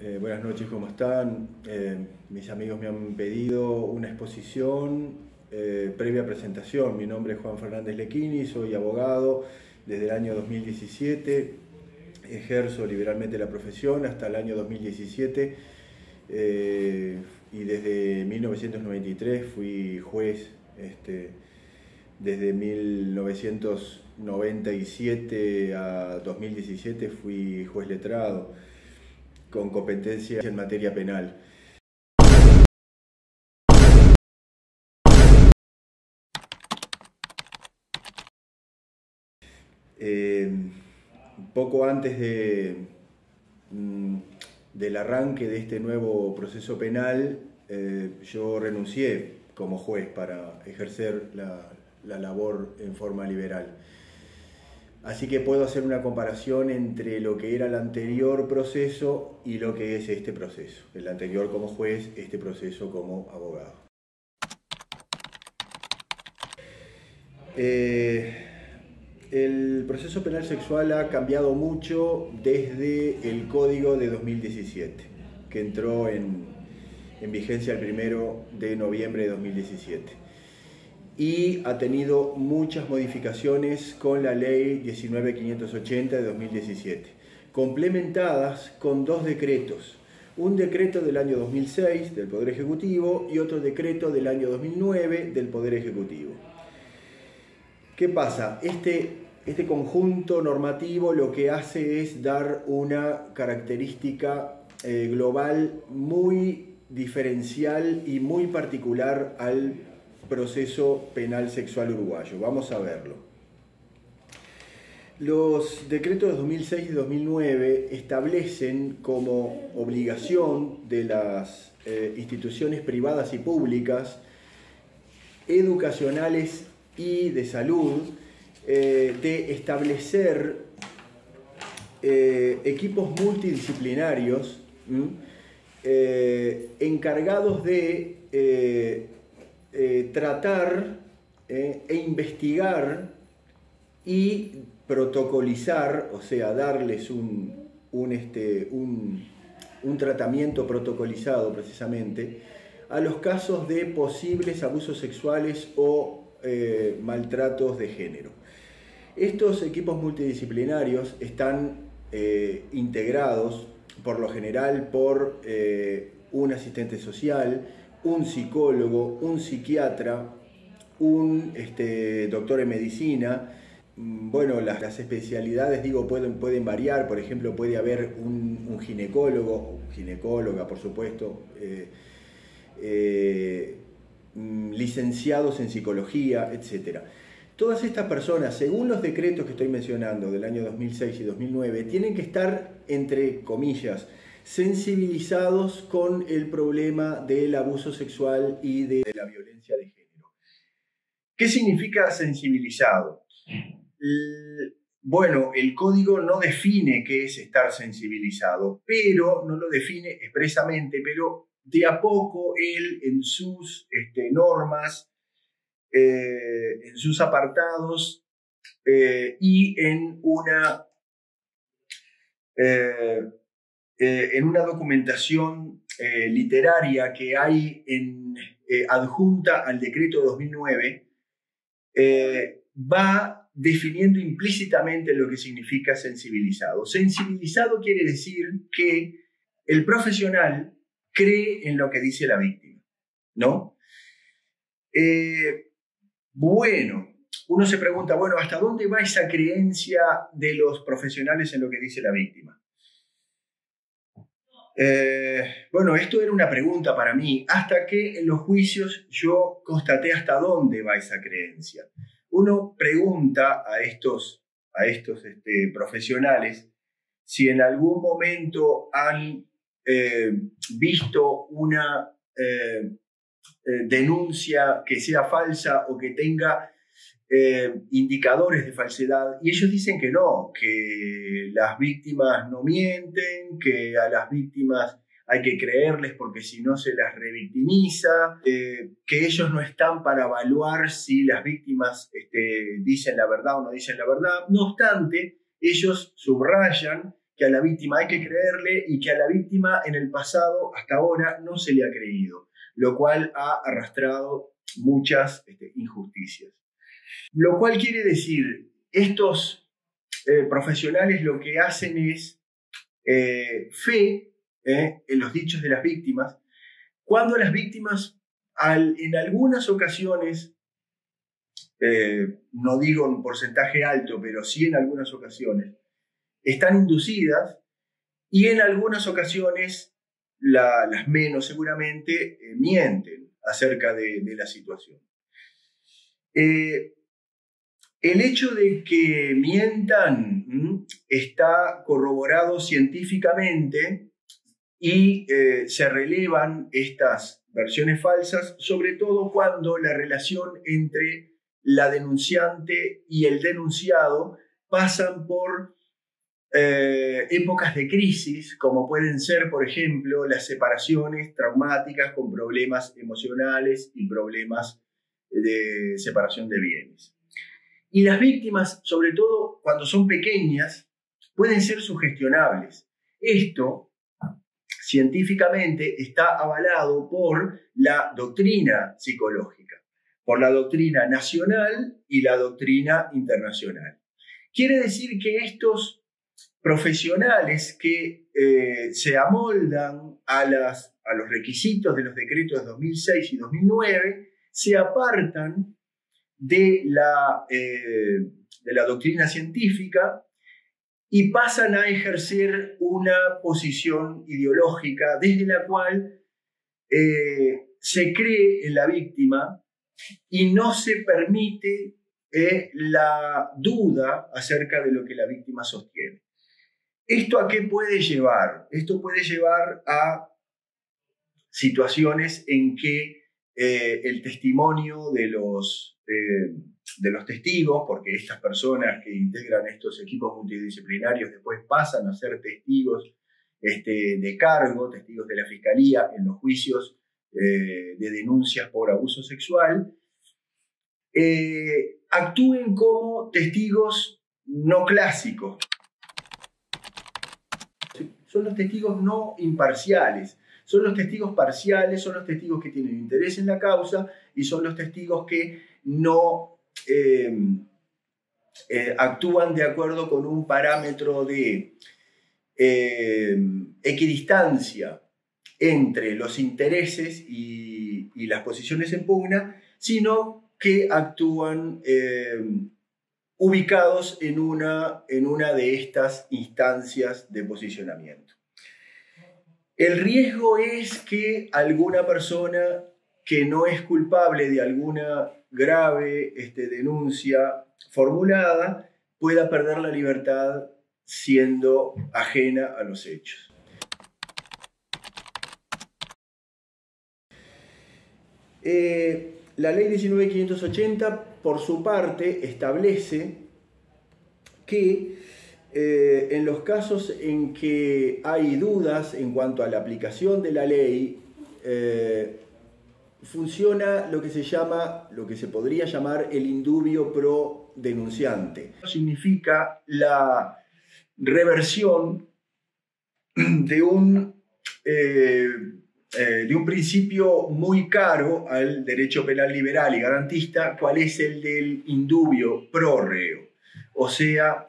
Buenas noches, ¿cómo están? Mis amigos me han pedido una exposición previa presentación. Mi nombre es Juan Fernández Lequini, soy abogado desde el año 2017, ejerzo liberalmente la profesión hasta el año 2017 y desde 1993 fui juez. Desde 1997 a 2017 fui juez letrado con competencia en materia penal. Poco antes del arranque de este nuevo proceso penal, yo renuncié como juez para ejercer la labor en forma liberal. Así que puedo hacer una comparación entre lo que era el anterior proceso y lo que es este proceso. El anterior como juez, este proceso como abogado. El proceso penal sexual ha cambiado mucho desde el Código de 2017, que entró en vigencia el 1 de noviembre de 2017. Y ha tenido muchas modificaciones con la ley 19.580 de 2017, complementadas con dos decretos. Un decreto del año 2006 del Poder Ejecutivo y otro decreto del año 2009 del Poder Ejecutivo. ¿Qué pasa? Este conjunto normativo lo que hace es dar una característica global muy diferencial y muy particular al proceso penal sexual uruguayo. Vamos a verlo. Los decretos de 2006 y 2009 establecen como obligación de las instituciones privadas y públicas, educacionales y de salud, de establecer equipos multidisciplinarios encargados de tratar e investigar y protocolizar, o sea, darles un tratamiento protocolizado precisamente a los casos de posibles abusos sexuales o maltratos de género. Estos equipos multidisciplinarios están integrados por lo general por un asistente social, un psicólogo, un psiquiatra, un doctor en medicina. Bueno, las especialidades, digo, pueden variar. Por ejemplo, puede haber un ginecólogo, ginecóloga, por supuesto, licenciados en psicología, etc. Todas estas personas, según los decretos que estoy mencionando del año 2006 y 2009, tienen que estar, entre comillas, sensibilizados con el problema del abuso sexual y de la violencia de género. ¿Qué significa sensibilizado? Bueno, el código no define qué es estar sensibilizado, pero no lo define expresamente, pero de a poco él en sus normas, en sus apartados y en una documentación literaria que hay adjunta al decreto de 2009, va definiendo implícitamente lo que significa sensibilizado. Sensibilizado quiere decir que el profesional cree en lo que dice la víctima, ¿no? Bueno, uno se pregunta, bueno, ¿hasta dónde va esa creencia de los profesionales en lo que dice la víctima? Bueno, esto era una pregunta para mí, hasta que en los juicios yo constaté hasta dónde va esa creencia. Uno pregunta a estos profesionales si en algún momento han visto una denuncia que sea falsa o que tenga indicadores de falsedad, y ellos dicen que no, que las víctimas no mienten, que a las víctimas hay que creerles porque si no se las revictimiza, que ellos no están para evaluar si las víctimas dicen la verdad o no dicen la verdad. No obstante, ellos subrayan que a la víctima hay que creerle y que a la víctima en el pasado, hasta ahora, no se le ha creído, lo cual ha arrastrado muchas injusticias. Lo cual quiere decir, estos profesionales lo que hacen es fe en los dichos de las víctimas, cuando las víctimas en algunas ocasiones, no digo un porcentaje alto, pero sí en algunas ocasiones, están inducidas y en algunas ocasiones, las menos seguramente, mienten acerca de la situación. El hecho de que mientan está corroborado científicamente y se relevan estas versiones falsas, sobre todo cuando la relación entre la denunciante y el denunciado pasan por épocas de crisis, como pueden ser, por ejemplo, las separaciones traumáticas con problemas emocionales y problemas de separación de bienes. Y las víctimas, sobre todo cuando son pequeñas, pueden ser sugestionables. Esto, científicamente, está avalado por la doctrina psicológica, por la doctrina nacional y la doctrina internacional. Quiere decir que estos profesionales que se amoldan a los requisitos de los decretos de 2006 y 2009 se apartan de la doctrina científica y pasan a ejercer una posición ideológica desde la cual se cree en la víctima y no se permite la duda acerca de lo que la víctima sostiene. ¿Esto a qué puede llevar? Esto puede llevar a situaciones en que el testimonio de los testigos, porque estas personas que integran estos equipos multidisciplinarios después pasan a ser testigos de cargo, testigos de la Fiscalía en los juicios de denuncias por abuso sexual, actúen como testigos no clásicos. Son los testigos no imparciales, son los testigos parciales, son los testigos que tienen interés en la causa y son los testigos que no actúan de acuerdo con un parámetro de equidistancia entre los intereses y las posiciones en pugna, sino que actúan ubicados en una de estas instancias de posicionamiento. El riesgo es que alguna persona que no es culpable de alguna grave denuncia formulada pueda perder la libertad siendo ajena a los hechos. La ley 19.580, por su parte, establece que en los casos en que hay dudas en cuanto a la aplicación de la ley, funciona lo que se podría llamar el indubio pro denunciante. Significa la reversión de un principio muy caro al derecho penal liberal y garantista, cual es el del indubio pro reo, o sea,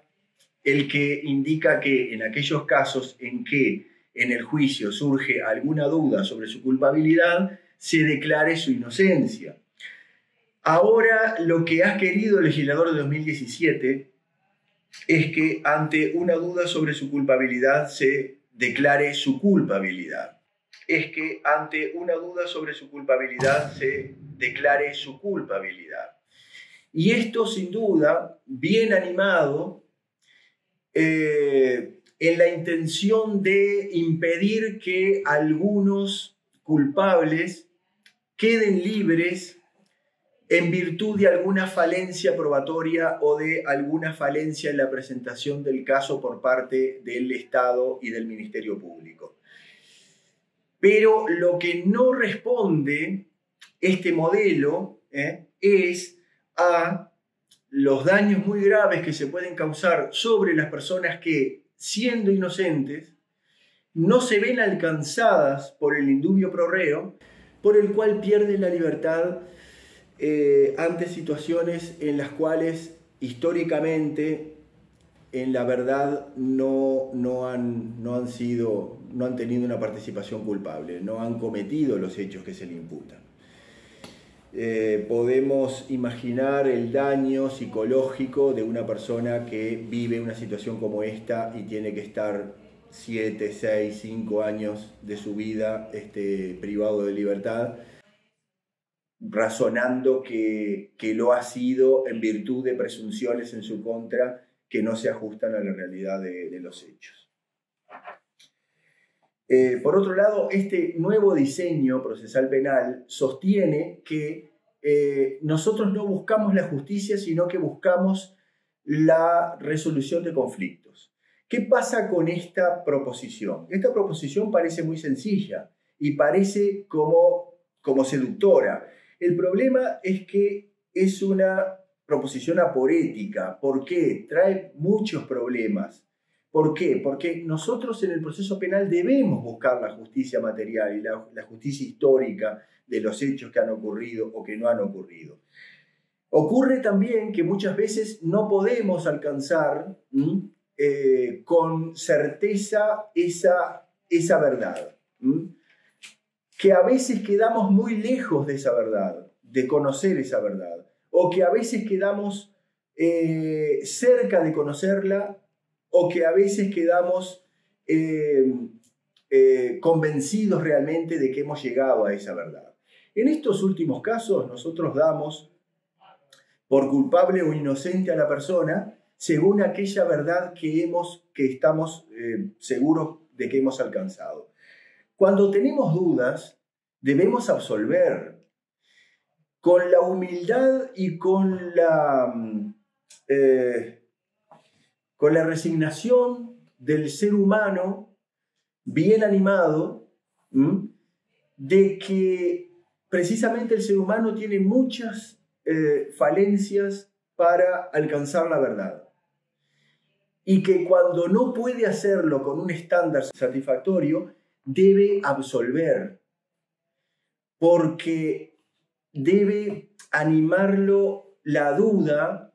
el que indica que en aquellos casos en que en el juicio surge alguna duda sobre su culpabilidad, se declare su inocencia. Ahora, lo que ha querido el legislador de 2017 es que ante una duda sobre su culpabilidad se declare su culpabilidad. Y esto, sin duda, bien animado en la intención de impedir que algunos culpables queden libres en virtud de alguna falencia probatoria o de alguna falencia en la presentación del caso por parte del Estado y del Ministerio Público. Pero lo que no responde este modelo es a los daños muy graves que se pueden causar sobre las personas que siendo inocentes, no se ven alcanzadas por el indubio pro reo, por el cual pierden la libertad ante situaciones en las cuales históricamente en la verdad no han tenido una participación culpable, no han cometido los hechos que se le imputan. Podemos imaginar el daño psicológico de una persona que vive una situación como esta y tiene que estar 7, 6, 5 años de su vida privado de libertad, razonando que lo ha sido en virtud de presunciones en su contra que no se ajustan a la realidad de los hechos. Por otro lado, este nuevo diseño procesal penal sostiene que nosotros no buscamos la justicia, sino que buscamos la resolución de conflictos. ¿Qué pasa con esta proposición? Esta proposición parece muy sencilla y parece como seductora. El problema es que es una proposición aporética. ¿Por qué? Trae muchos problemas. ¿Por qué? Porque nosotros en el proceso penal debemos buscar la justicia material y la justicia histórica de los hechos que han ocurrido o que no han ocurrido. Ocurre también que muchas veces no podemos alcanzar con certeza esa verdad. Que a veces quedamos muy lejos de esa verdad, de conocer esa verdad, o que a veces quedamos cerca de conocerla, o que a veces quedamos convencidos realmente de que hemos llegado a esa verdad. En estos últimos casos nosotros damos por culpable o inocente a la persona según aquella verdad que estamos seguros de que hemos alcanzado. Cuando tenemos dudas, debemos absolver con la humildad y con la resignación del ser humano bien animado, de que precisamente el ser humano tiene muchas falencias para alcanzar la verdad. Y que cuando no puede hacerlo con un estándar satisfactorio, debe absolver, porque debe animarlo la duda,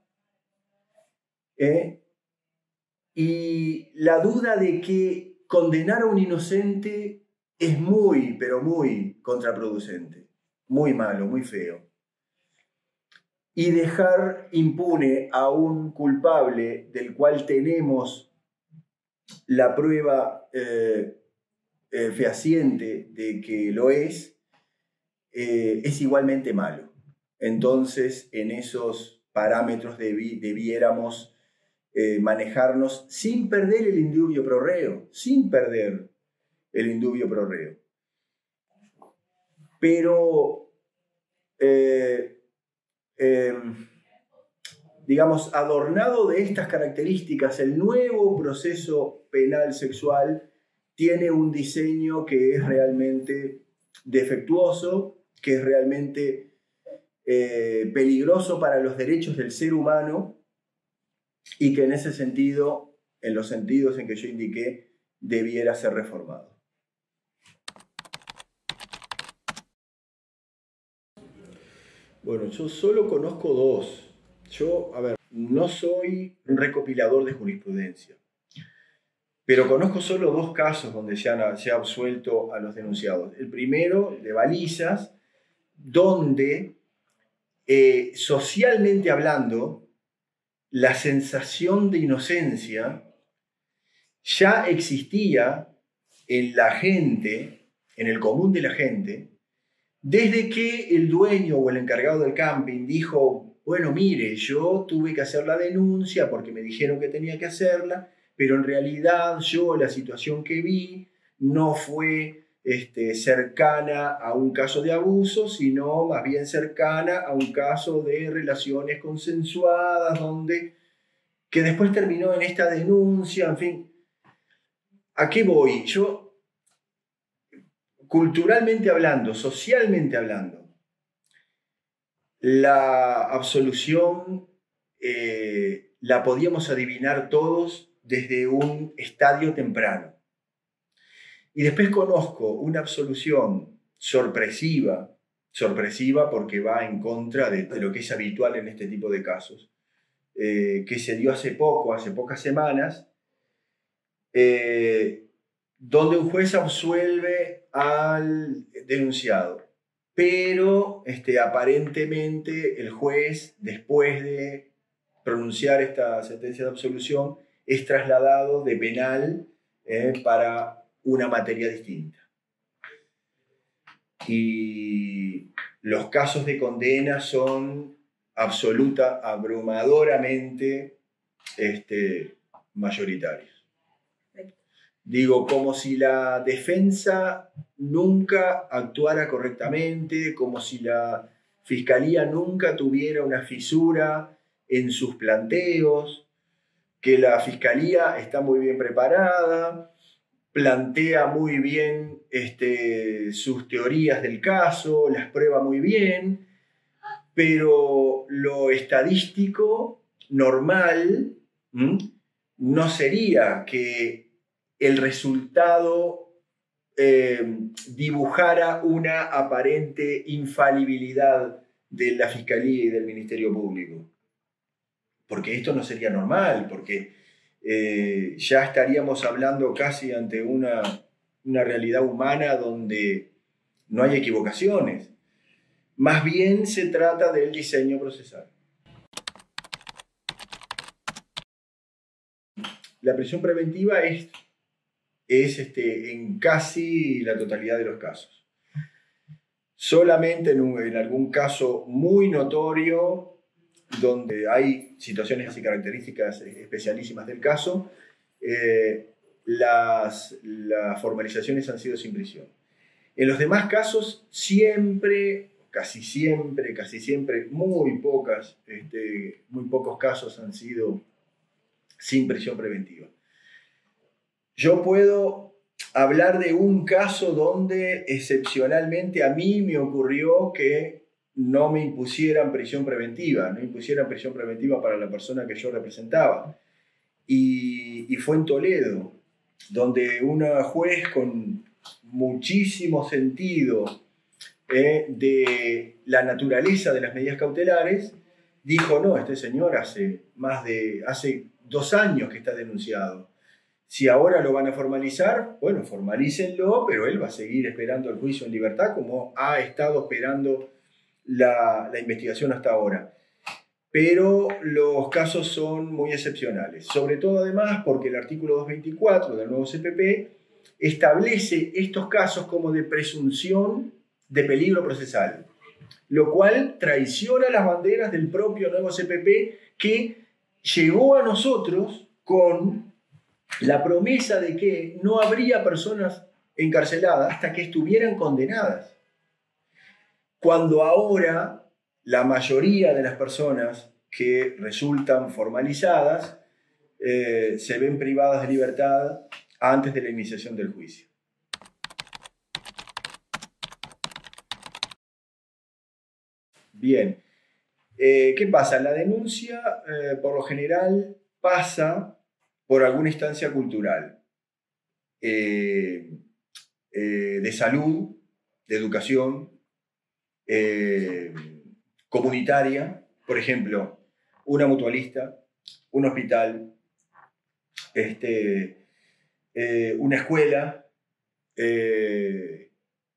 y la duda de que condenar a un inocente es muy, pero muy contraproducente, muy malo, muy feo. Y dejar impune a un culpable del cual tenemos la prueba fehaciente de que lo es igualmente malo. Entonces, en esos parámetros debiéramos manejarnos sin perder el indubio pro reo, Pero, digamos, adornado de estas características, el nuevo proceso penal sexual tiene un diseño que es realmente defectuoso, que es realmente peligroso para los derechos del ser humano y que en ese sentido, en los sentidos en que yo indiqué, debiera ser reformado. Bueno, yo solo conozco dos. No soy un recopilador de jurisprudencia, pero conozco solo dos casos donde se ha absuelto a los denunciados. El primero, de Balizas, donde socialmente hablando, la sensación de inocencia ya existía en la gente, en el común de la gente, desde que el dueño o el encargado del camping dijo, bueno, mire, yo tuve que hacer la denuncia porque me dijeron que tenía que hacerla, pero en realidad yo la situación que vi no fue cercana a un caso de abuso, sino más bien cercana a un caso de relaciones consensuadas, que después terminó en esta denuncia, en fin. ¿A qué voy? Yo, culturalmente hablando, socialmente hablando, la absolución la podíamos adivinar todos desde un estadio temprano. Y después conozco una absolución sorpresiva porque va en contra de lo que es habitual en este tipo de casos, que se dio hace pocas semanas, donde un juez absuelve al denunciado. Pero aparentemente el juez, después de pronunciar esta sentencia de absolución, es trasladado de penal para una materia distinta. Y los casos de condena son abrumadoramente mayoritarios. Digo, como si la defensa nunca actuara correctamente, como si la fiscalía nunca tuviera una fisura en sus planteos, que la fiscalía está muy bien preparada, plantea muy bien sus teorías del caso, las prueba muy bien, pero lo estadístico normal no sería que el resultado dibujara una aparente infalibilidad de la Fiscalía y del Ministerio Público. Porque esto no sería normal, porque ya estaríamos hablando casi ante una realidad humana donde no hay equivocaciones. Más bien se trata del diseño procesal. La prisión preventiva es en casi la totalidad de los casos. Solamente en algún caso muy notorio, donde hay situaciones y características especialísimas del caso, las formalizaciones han sido sin prisión. En los demás casos, casi siempre, muy pocos casos han sido sin prisión preventiva. Yo puedo hablar de un caso donde excepcionalmente a mí me ocurrió que no me impusieran prisión preventiva, para la persona que yo representaba. Y fue en Toledo, donde una juez con muchísimo sentido de la naturaleza de las medidas cautelares dijo: no, este señor hace 2 años que está denunciado. Si ahora lo van a formalizar, bueno, formalícenlo, pero él va a seguir esperando el juicio en libertad como ha estado esperando la investigación hasta ahora. Pero los casos son muy excepcionales, sobre todo además porque el artículo 224 del nuevo CPP establece estos casos como de presunción de peligro procesal, lo cual traiciona las banderas del propio nuevo CPP, que llegó a nosotros con la promesa de que no habría personas encarceladas hasta que estuvieran condenadas. Cuando ahora la mayoría de las personas que resultan formalizadas se ven privadas de libertad antes de la iniciación del juicio. Bien, ¿qué pasa? La denuncia por lo general pasa por alguna instancia cultural, de salud, de educación, comunitaria, por ejemplo, una mutualista, un hospital, una escuela,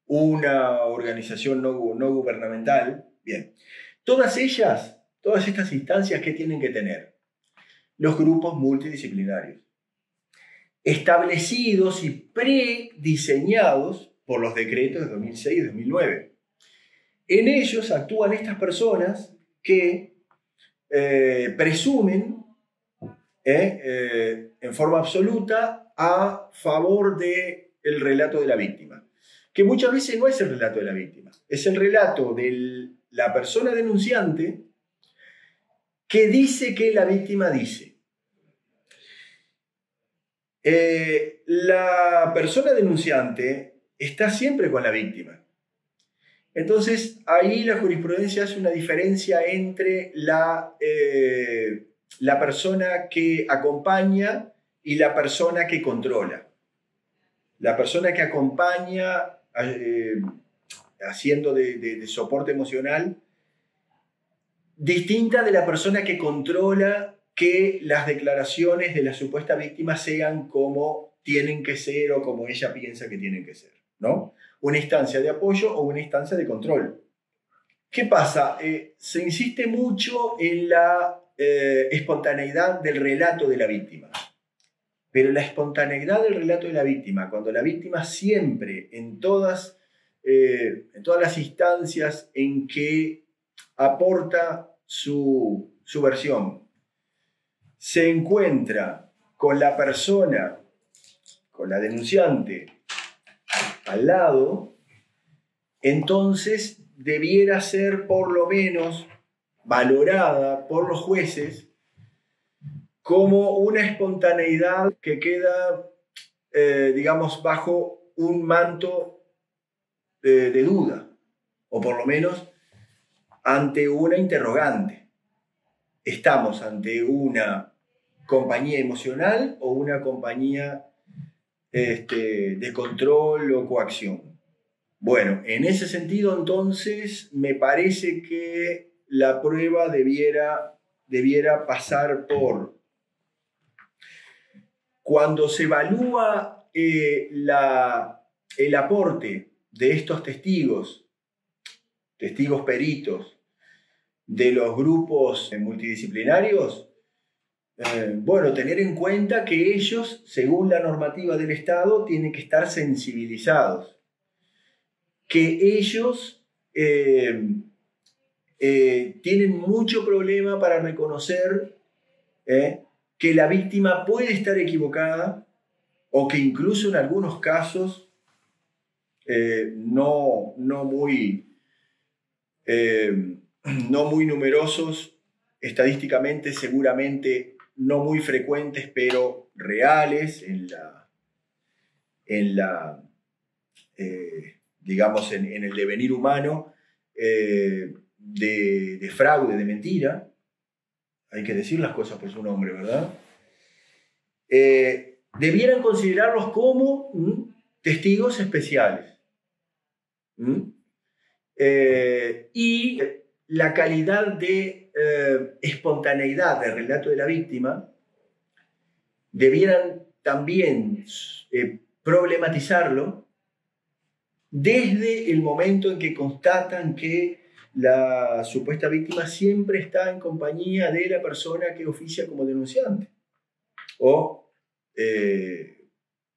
una organización no gubernamental. Bien, todas estas instancias, ¿qué tienen que tener? Los grupos multidisciplinarios, establecidos y prediseñados por los decretos de 2006 y 2009. En ellos actúan estas personas que presumen en forma absoluta a favor del relato de la víctima, que muchas veces no es el relato de la víctima, es el relato de la persona denunciante que dice que la víctima dice. La persona denunciante está siempre con la víctima. Entonces, ahí la jurisprudencia hace una diferencia entre la persona que acompaña y la persona que controla. La persona que acompaña haciendo de soporte emocional, distinta de la persona que controla que las declaraciones de la supuesta víctima sean como tienen que ser o como ella piensa que tienen que ser, ¿no? Una instancia de apoyo o una instancia de control. ¿Qué pasa? Se insiste mucho en la espontaneidad del relato de la víctima. Pero la espontaneidad del relato de la víctima, cuando la víctima siempre, en todas las instancias en que aporta su versión, se encuentra con la persona, con la denunciante, al lado, entonces debiera ser por lo menos valorada por los jueces como una espontaneidad que queda, digamos, bajo un manto de duda, o por lo menos ante una interrogante. ¿Estamos ante una compañía emocional o una compañía de control o coacción? Bueno, en ese sentido, entonces, me parece que la prueba debiera pasar por... Cuando se evalúa el aporte de estos testigos peritos, de los grupos multidisciplinarios, bueno, tener en cuenta que ellos, según la normativa del Estado, tienen que estar sensibilizados. Que ellos tienen mucho problema para reconocer que la víctima puede estar equivocada o que incluso en algunos casos no muy numerosos, estadísticamente seguramente no muy frecuentes, pero reales digamos, en el devenir humano, de fraude, de mentira. Hay que decir las cosas por su nombre, ¿verdad? Debieran considerarlos como testigos especiales. Y la calidad de espontaneidad del relato de la víctima debieran también problematizarlo desde el momento en que constatan que la supuesta víctima siempre está en compañía de la persona que oficia como denunciante. O,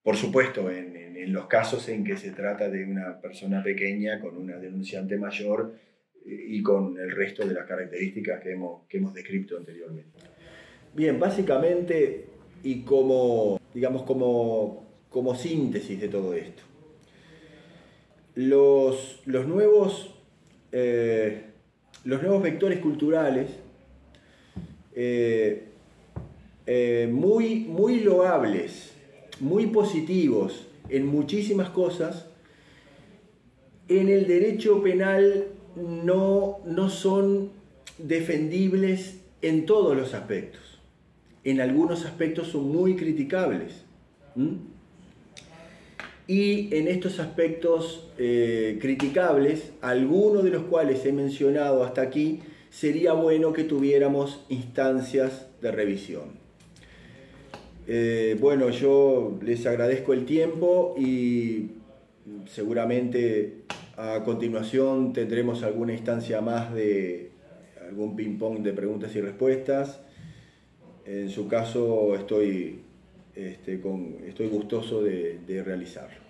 por supuesto, en los casos en que se trata de una persona pequeña con una denunciante mayor y con el resto de las características que hemos descrito anteriormente. Bien, básicamente, y como síntesis de todo esto, los nuevos vectores culturales muy loables, muy positivos en muchísimas cosas, en el derecho penal no son defendibles en todos los aspectos. En algunos aspectos son muy criticables. Y en estos aspectos criticables, algunos de los cuales he mencionado hasta aquí, sería bueno que tuviéramos instancias de revisión. Bueno, yo les agradezco el tiempo y seguramente a continuación tendremos alguna instancia más de algún ping-pong de preguntas y respuestas. En su caso estoy gustoso de realizarlo.